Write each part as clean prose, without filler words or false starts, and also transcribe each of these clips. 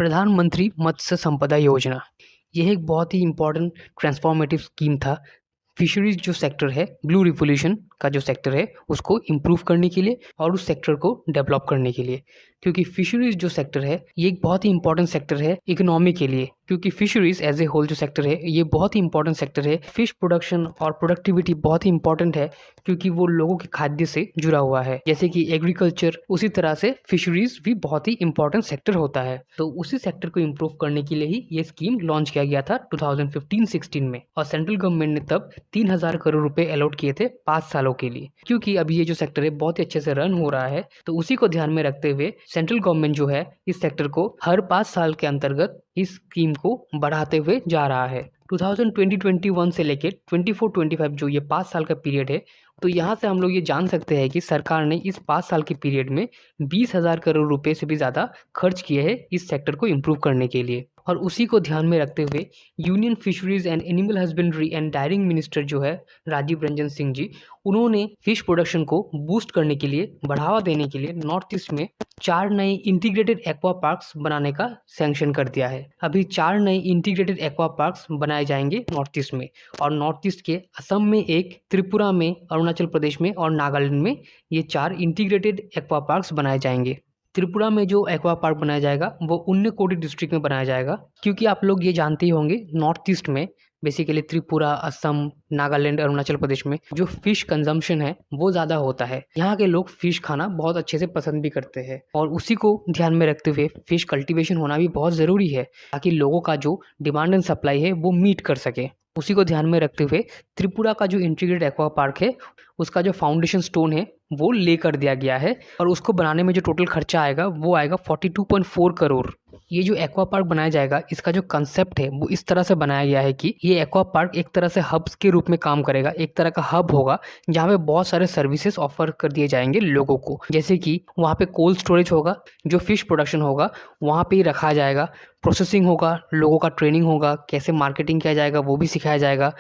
प्रधानमंत्री मत्स्य संपदा योजना, यह एक बहुत ही इम्पोर्टेंट ट्रांसफॉर्मेटिव स्कीम था। फिशरीज जो सेक्टर है, ब्लू रिवोल्यूशन का जो सेक्टर है, उसको इम्प्रूव करने के लिए और उस सेक्टर को डेवलप करने के लिए। क्योंकि फिशरीज जो सेक्टर है, ये एक बहुत ही इंपॉर्टेंट सेक्टर है इकोनॉमी के लिए। क्योंकि फिशरीज एज ए होल जो सेक्टर है, ये बहुत ही इंपॉर्टेंट सेक्टर है। फिश प्रोडक्शन और प्रोडक्टिविटी बहुत ही इंपॉर्टेंट है, क्योंकि वो लोगों के खाद्य से जुड़ा हुआ है। जैसे कि एग्रीकल्चर, उसी तरह से फिशरीज भी बहुत ही इंपॉर्टेंट सेक्टर होता है। तो उसी सेक्टर को इम्प्रूव करने के लिए ही ये स्कीम लॉन्च किया गया था 2015-16 में। और सेंट्रल गवर्नमेंट ने तब 3,000 करोड़ रुपए अलॉट किए थे 5 सालों के लिए। क्योंकि अभी ये जो सेक्टर है बहुत ही अच्छे से रन हो रहा है, तो उसी को ध्यान में रखते हुए सेंट्रल गवर्नमेंट जो है इस सेक्टर को हर 5 साल के अंतर्गत इस स्कीम को बढ़ाते हुए जा रहा है। 2020-21 से लेके 24-25 जो ये 5 साल का पीरियड है, तो यहाँ से हम लोग ये जान सकते हैं कि सरकार ने इस 5 साल के पीरियड में 20,000 करोड़ रुपए से भी ज़्यादा खर्च किए हैं इस सेक्टर को इम्प्रूव करने के लिए। और उसी को ध्यान में रखते हुए union fisheries and animal husbandry and daring minister जो है राजीव रंजन सिंह जी, उन्होंने फिश प्रोडक्शन को बूस्ट करने के लिए, बढ़ावा देने के लिए नॉर्थ ईस्ट में 4 नए इंटीग्रेटेड एक्वा पार्क्स बनाने का सैंक्शन कर दिया है। अभी 4 नए इंटीग्रेटेड एक्वा पार्क्स बनाए जाएंगे नॉर्थ ईस्ट में। और नॉर्थ ईस्ट के असम में एक, त्रिपुरा में, अरुणाचल प्रदेश में और नागालैंड में ये 4 इंटीग्रेटेड एक्वा पार्क्स बनाए जाएंगे। त्रिपुरा में जो एक्वा पार्क बनाया जाएगा वो उन्नकोटी डिस्ट्रिक्ट में बनाया जाएगा। क्योंकि आप लोग ये जानते ही होंगे, नॉर्थ ईस्ट में बेसिकली त्रिपुरा, असम, नागालैंड, अरुणाचल प्रदेश में जो फिश कंजम्पशन है वो ज़्यादा होता है। यहाँ के लोग फिश खाना बहुत अच्छे से पसंद भी करते हैं। और उसी को ध्यान में रखते हुए फिश कल्टीवेशन होना भी बहुत ज़रूरी है, ताकि लोगों का जो डिमांड एंड सप्लाई है वो मीट कर सके। उसी को ध्यान में रखते हुए त्रिपुरा का जो इंटीग्रेटेड एक्वा पार्क है, उसका जो फाउंडेशन स्टोन है वो ले कर दिया गया है। और उसको बनाने में जो टोटल खर्चा आएगा वो आएगा 42.4 करोड़। ये जो एक्वा पार्क बनाया जाएगा, इसका जो कंसेप्ट है वो इस तरह से बनाया गया है कि ये एक्वा पार्क एक तरह से हब्स के रूप में काम करेगा। एक तरह का हब होगा जहाँ पे बहुत सारे सर्विसेज ऑफर कर दिए जाएंगे लोगों को। जैसे कि वहाँ पे कोल्ड स्टोरेज होगा, जो फिश प्रोडक्शन होगा वहाँ पे ही रखा जाएगा, प्रोसेसिंग होगा, लोगों का ट्रेनिंग होगा, कैसे मार्केटिंग किया जाएगा वो भी सिखाया जाएगा।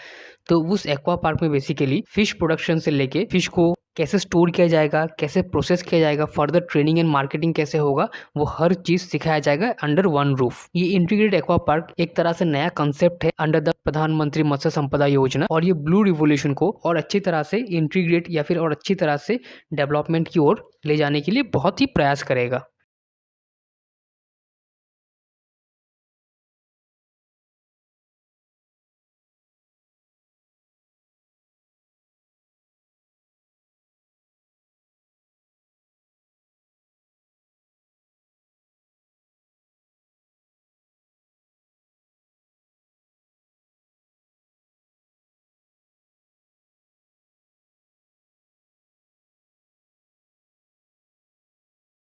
तो उस एक्वा पार्क में बेसिकली फिश प्रोडक्शन से लेके फिश को कैसे स्टोर किया जाएगा, कैसे प्रोसेस किया जाएगा, फर्दर ट्रेनिंग एंड मार्केटिंग कैसे होगा, वो हर चीज़ सिखाया जाएगा अंडर वन रूफ। ये इंटीग्रेटेड एक्वा पार्क एक तरह से नया कंसेप्ट है अंडर द प्रधानमंत्री मत्स्य संपदा योजना। और ये ब्लू रिवोल्यूशन को और अच्छी तरह से इंटीग्रेट या फिर और अच्छी तरह से डेवलपमेंट की ओर ले जाने के लिए बहुत ही प्रयास करेगा।